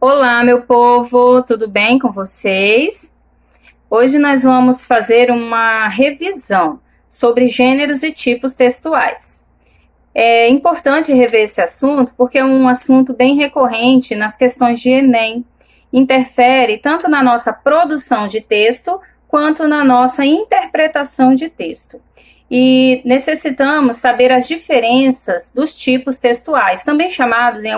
Olá, meu povo, tudo bem com vocês? Hoje nós vamos fazer uma revisão sobre gêneros e tipos textuais. É importante rever esse assunto porque é um assunto bem recorrente nas questões de Enem. Interfere tanto na nossa produção de texto quanto na nossa interpretação de texto. E necessitamos saber as diferenças dos tipos textuais, também chamados em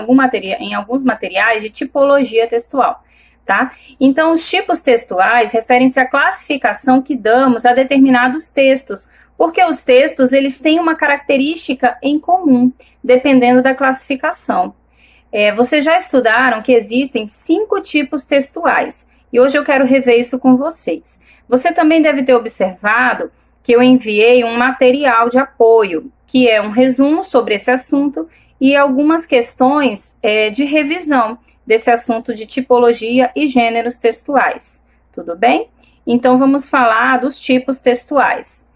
alguns materiais de tipologia textual, tá? Então, os tipos textuais referem-se à classificação que damos a determinados textos, porque os textos eles têm uma característica em comum, dependendo da classificação. Vocês já estudaram que existem 5 tipos textuais, e hoje eu quero rever isso com vocês. Você também deve ter observado que eu enviei um material de apoio, que é um resumo sobre esse assunto e algumas questões de revisão desse assunto de tipologia e gêneros textuais. Tudo bem? Então, vamos falar dos tipos textuais.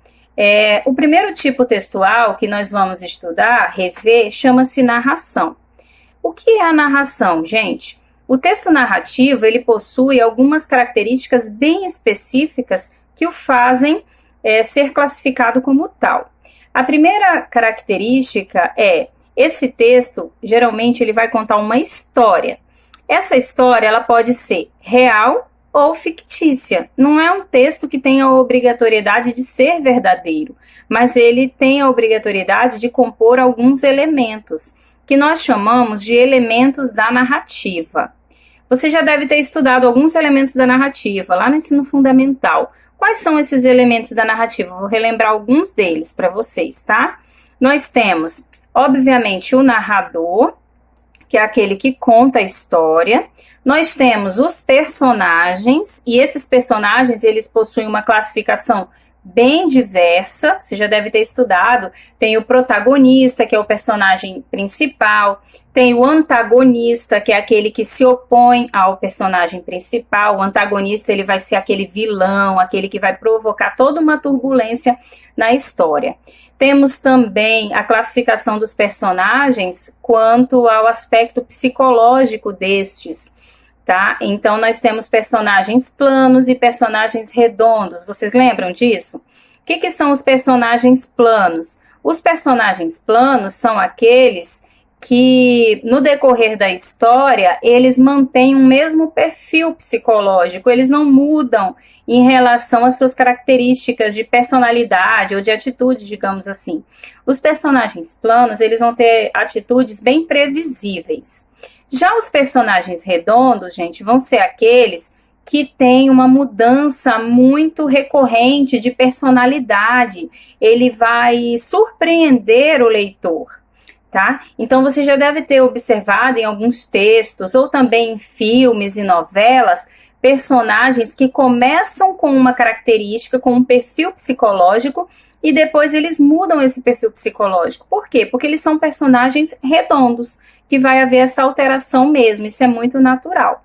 O primeiro tipo textual que nós vamos estudar, rever, chama-se narração. O que é a narração, gente? O texto narrativo, ele possui algumas características bem específicas que o fazem ser classificado como tal. A primeira característica esse texto, geralmente, ele vai contar uma história. Essa história, ela pode ser real ou fictícia. Não é um texto que tem a obrigatoriedade de ser verdadeiro, mas ele tem a obrigatoriedade de compor alguns elementos, que nós chamamos de elementos da narrativa. Você já deve ter estudado alguns elementos da narrativa, lá no ensino fundamental. Quais são esses elementos da narrativa? Vou relembrar alguns deles para vocês, tá? Nós temos, obviamente, o narrador, que é aquele que conta a história. Nós temos os personagens, e esses personagens, eles possuem uma classificação bem diversa, você já deve ter estudado. Tem o protagonista, que é o personagem principal, tem o antagonista, que é aquele que se opõe ao personagem principal. O antagonista, ele vai ser aquele vilão, aquele que vai provocar toda uma turbulência na história. Temos também a classificação dos personagens quanto ao aspecto psicológico destes, tá? Então, nós temos personagens planos e personagens redondos. Vocês lembram disso? O que são os personagens planos? Os personagens planos são aqueles que, no decorrer da história, eles mantêm um mesmo perfil psicológico, eles não mudam em relação às suas características de personalidade ou de atitude, digamos assim. Os personagens planos, eles vão ter atitudes bem previsíveis. Já os personagens redondos, gente, vão ser aqueles que têm uma mudança muito recorrente de personalidade. Ele vai surpreender o leitor, tá? Então, você já deve ter observado em alguns textos, ou também em filmes e novelas, personagens que começam com uma característica, com um perfil psicológico, e depois eles mudam esse perfil psicológico. Por quê? Porque eles são personagens redondos, que vai haver essa alteração mesmo, isso é muito natural.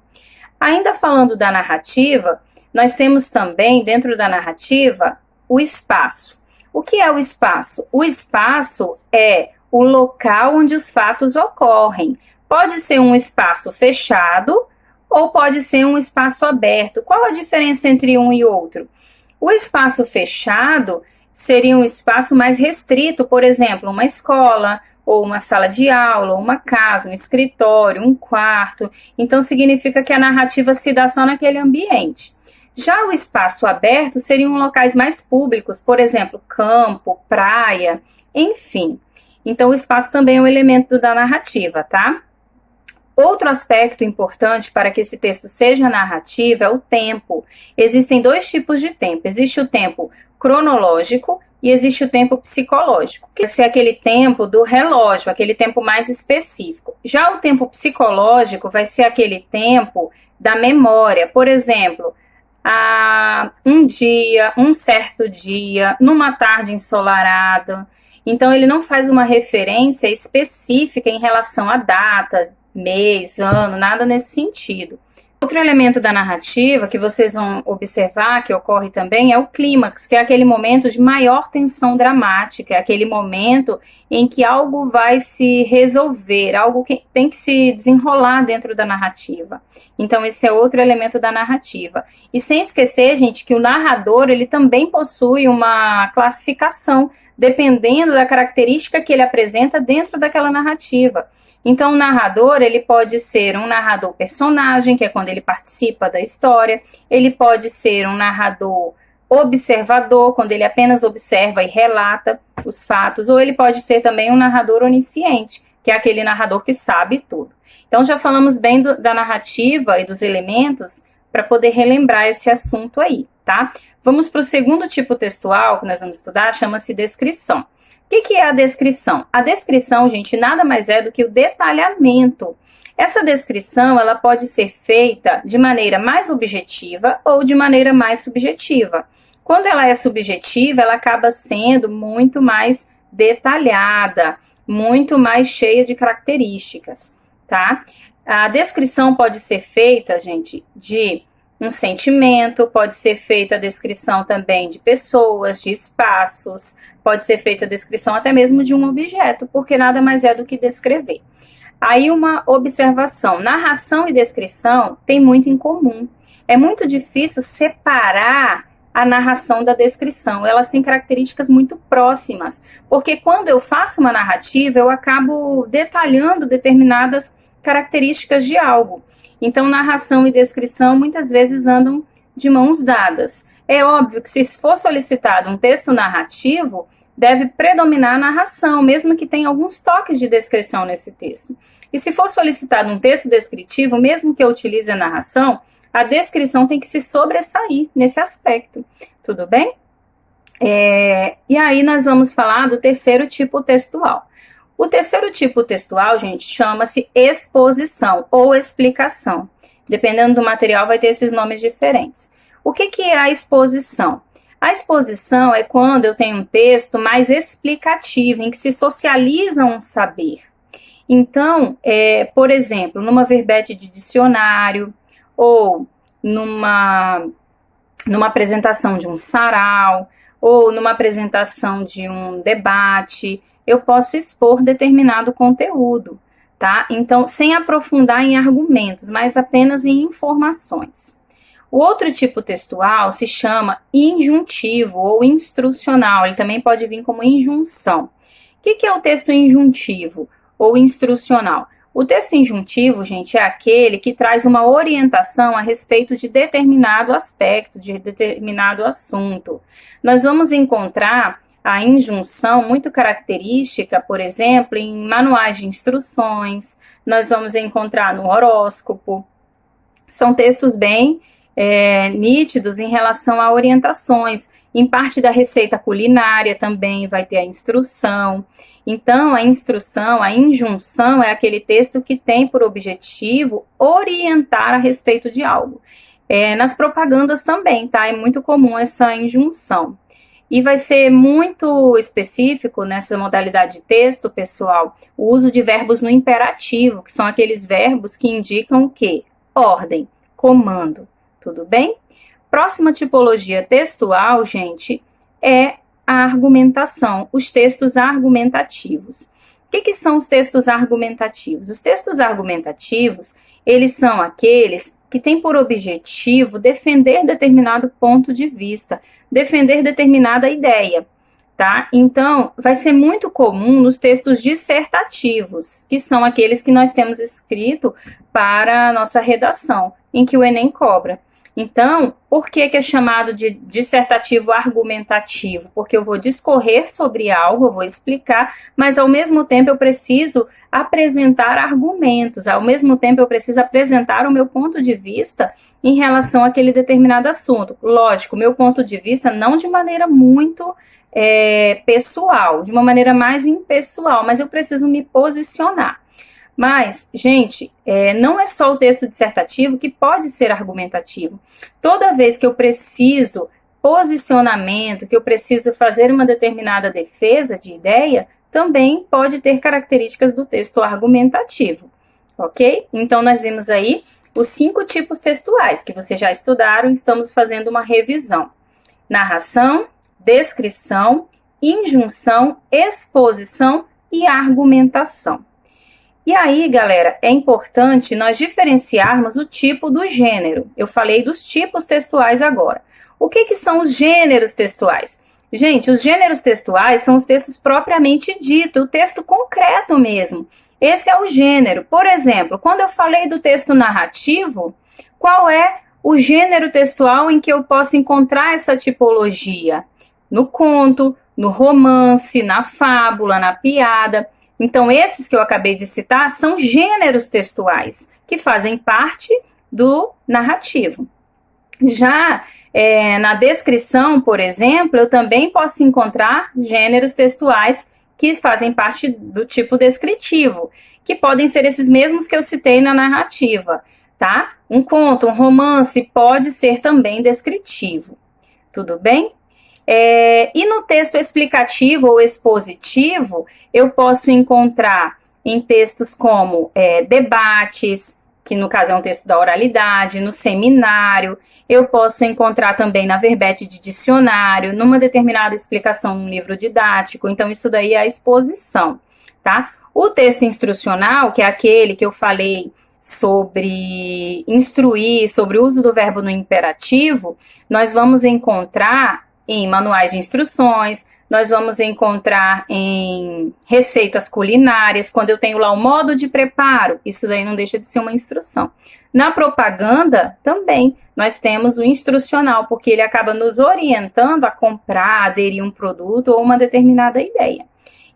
Ainda falando da narrativa, nós temos também, dentro da narrativa, o espaço. O que é o espaço? O espaço é o local onde os fatos ocorrem. Pode ser um espaço fechado ou pode ser um espaço aberto. Qual a diferença entre um e outro? O espaço fechado seria um espaço mais restrito, por exemplo, uma escola, ou uma sala de aula, ou uma casa, um escritório, um quarto. Então, significa que a narrativa se dá só naquele ambiente. Já o espaço aberto seriam locais mais públicos, por exemplo, campo, praia, enfim. Então, o espaço também é um elemento da narrativa, tá? Outro aspecto importante para que esse texto seja narrativo é o tempo. Existem 2 tipos de tempo. Existe o tempo cronológico e existe o tempo psicológico, que é aquele tempo do relógio, aquele tempo mais específico. Já o tempo psicológico vai ser aquele tempo da memória. Por exemplo, um dia, um certo dia, numa tarde ensolarada. Então, ele não faz uma referência específica em relação à data, mês, ano, nada nesse sentido, Outro elemento da narrativa que vocês vão observar que ocorre também é o clímax, que é aquele momento de maior tensão dramática, é aquele momento em que algo vai se resolver, algo que tem que se desenrolar dentro da narrativa. Então esse é outro elemento da narrativa. E sem esquecer, gente, que o narrador, ele também possui uma classificação, dependendo da característica que ele apresenta dentro daquela narrativa. Então, o narrador, ele pode ser um narrador personagem, que é quando ele participa da história. Ele pode ser um narrador observador, quando ele apenas observa e relata os fatos. Ou ele pode ser também um narrador onisciente, que é aquele narrador que sabe tudo. Então, já falamos bem da narrativa e dos elementos para poder relembrar esse assunto aí, tá? Vamos para o segundo tipo textual que nós vamos estudar, chama-se descrição. O que é a descrição? A descrição, gente, nada mais é do que o detalhamento. Essa descrição, ela pode ser feita de maneira mais objetiva ou de maneira mais subjetiva. Quando ela é subjetiva, ela acaba sendo muito mais detalhada, muito mais cheia de características, tá? A descrição pode ser feita, gente, de um sentimento, pode ser feita a descrição também de pessoas, de espaços, pode ser feita a descrição até mesmo de um objeto, porque nada mais é do que descrever. Aí uma observação, narração e descrição têm muito em comum. É muito difícil separar a narração da descrição, elas têm características muito próximas, porque quando eu faço uma narrativa, eu acabo detalhando determinadas características de algo. Então, narração e descrição muitas vezes andam de mãos dadas. É óbvio que se for solicitado um texto narrativo, deve predominar a narração, mesmo que tenha alguns toques de descrição nesse texto. E se for solicitado um texto descritivo, mesmo que eu utilize a narração, a descrição tem que se sobressair nesse aspecto. Tudo bem? E aí nós vamos falar do terceiro tipo textual. O terceiro tipo textual, gente, chama-se exposição ou explicação. Dependendo do material, vai ter esses nomes diferentes. O que é a exposição? A exposição é quando eu tenho um texto mais explicativo, em que se socializa um saber. Então, por exemplo, numa verbete de dicionário, ou numa apresentação de um sarau, ou numa apresentação de um debate, eu posso expor determinado conteúdo, tá? Então, sem aprofundar em argumentos, mas apenas em informações. O outro tipo textual se chama injuntivo ou instrucional, ele também pode vir como injunção. O que é o texto injuntivo ou instrucional? O texto injuntivo, gente, é aquele que traz uma orientação a respeito de determinado aspecto, de determinado assunto. Nós vamos encontrar a injunção muito característica, por exemplo, em manuais de instruções, nós vamos encontrar no horóscopo. São textos bem nítidos em relação a orientações. Em parte da receita culinária também vai ter a instrução. Então, a instrução, a injunção é aquele texto que tem por objetivo orientar a respeito de algo. Nas propagandas também, tá? É muito comum essa injunção. E vai ser muito específico nessa modalidade de texto, pessoal, o uso de verbos no imperativo, que são aqueles verbos que indicam o quê? Ordem, comando, tudo bem? Próxima tipologia textual, gente, é a argumentação, os textos argumentativos. O que são os textos argumentativos? Os textos argumentativos, eles são aqueles que têm por objetivo defender determinado ponto de vista, defender determinada ideia, tá? Então, vai ser muito comum nos textos dissertativos, que são aqueles que nós temos escrito para a nossa redação, em que o Enem cobra. Então, por que é chamado de dissertativo argumentativo? Porque eu vou discorrer sobre algo, eu vou explicar, mas ao mesmo tempo eu preciso apresentar argumentos, ao mesmo tempo eu preciso apresentar o meu ponto de vista em relação àquele determinado assunto. Lógico, meu ponto de vista não de maneira muito pessoal, de uma maneira mais impessoal, mas eu preciso me posicionar. Mas, gente, não é só o texto dissertativo que pode ser argumentativo. Toda vez que eu preciso posicionamento, que eu preciso fazer uma determinada defesa de ideia, também pode ter características do texto argumentativo, ok? Então, nós vimos aí os 5 tipos textuais que vocês já estudaram, estamos fazendo uma revisão. Narração, descrição, injunção, exposição e argumentação. E aí, galera, é importante nós diferenciarmos o tipo do gênero. Eu falei dos tipos textuais agora. O que são os gêneros textuais? Gente, os gêneros textuais são os textos propriamente dito, o texto concreto mesmo. Esse é o gênero. Por exemplo, quando eu falei do texto narrativo, qual é o gênero textual em que eu posso encontrar essa tipologia? No conto, no romance, na fábula, na piada. Então, esses que eu acabei de citar são gêneros textuais, que fazem parte do narrativo. Já na descrição, por exemplo, eu também posso encontrar gêneros textuais que fazem parte do tipo descritivo, que podem ser esses mesmos que eu citei na narrativa, tá? Um conto, um romance pode ser também descritivo, tudo bem? E no texto explicativo ou expositivo, eu posso encontrar em textos como debates, que no caso é um texto da oralidade, no seminário, eu posso encontrar também na verbete de dicionário, numa determinada explicação num livro didático, então isso daí é a exposição, tá? O texto instrucional, que é aquele que eu falei sobre instruir, sobre o uso do verbo no imperativo, nós vamos encontrar em manuais de instruções, nós vamos encontrar em receitas culinárias, quando eu tenho lá o modo de preparo, isso daí não deixa de ser uma instrução. Na propaganda, também, nós temos o instrucional, porque ele acaba nos orientando a comprar, aderir a um produto ou uma determinada ideia.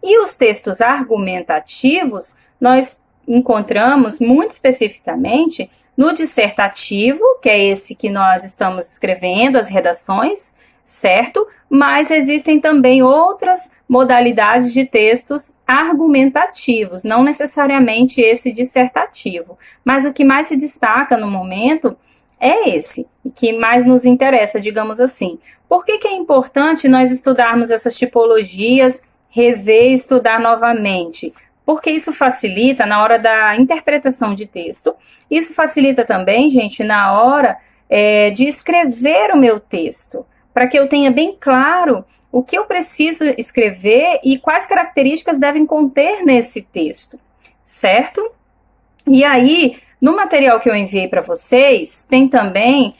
E os textos argumentativos, nós encontramos muito especificamente no dissertativo, que é esse que nós estamos escrevendo, as redações, certo? Mas existem também outras modalidades de textos argumentativos, não necessariamente esse dissertativo. Mas o que mais se destaca no momento é esse, que mais nos interessa, digamos assim. Por que é importante nós estudarmos essas tipologias, rever e estudar novamente? Porque isso facilita na hora da interpretação de texto, isso facilita também, gente, na hora de escrever o meu texto, para que eu tenha bem claro o que eu preciso escrever e quais características devem conter nesse texto, certo? E aí, no material que eu enviei para vocês, tem também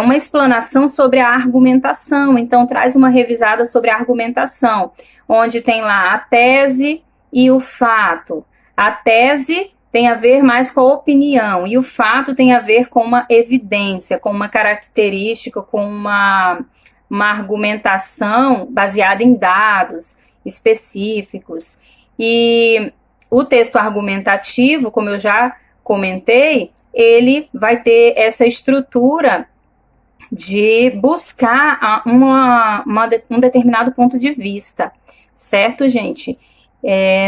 uma explanação sobre a argumentação, então traz uma revisada sobre a argumentação, onde tem lá a tese e o fato. A tese tem a ver mais com a opinião, e o fato tem a ver com uma evidência, com uma característica, com uma argumentação baseada em dados específicos. E o texto argumentativo, como eu já comentei, ele vai ter essa estrutura de buscar um determinado ponto de vista, certo, gente?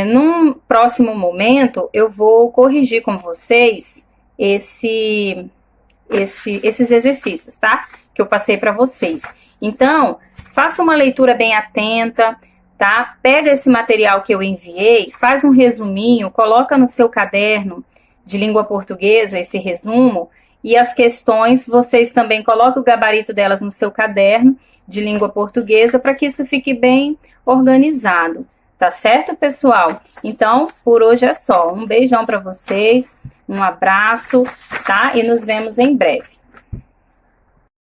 Num próximo momento, eu vou corrigir com vocês esses exercícios, tá? Que eu passei para vocês. Então, faça uma leitura bem atenta, tá? Pega esse material que eu enviei, faz um resuminho, coloca no seu caderno de língua portuguesa esse resumo, e as questões, vocês também colocam o gabarito delas no seu caderno de língua portuguesa, para que isso fique bem organizado. Tá certo, pessoal? Então, por hoje é só. Um beijão para vocês, um abraço, tá? E nos vemos em breve.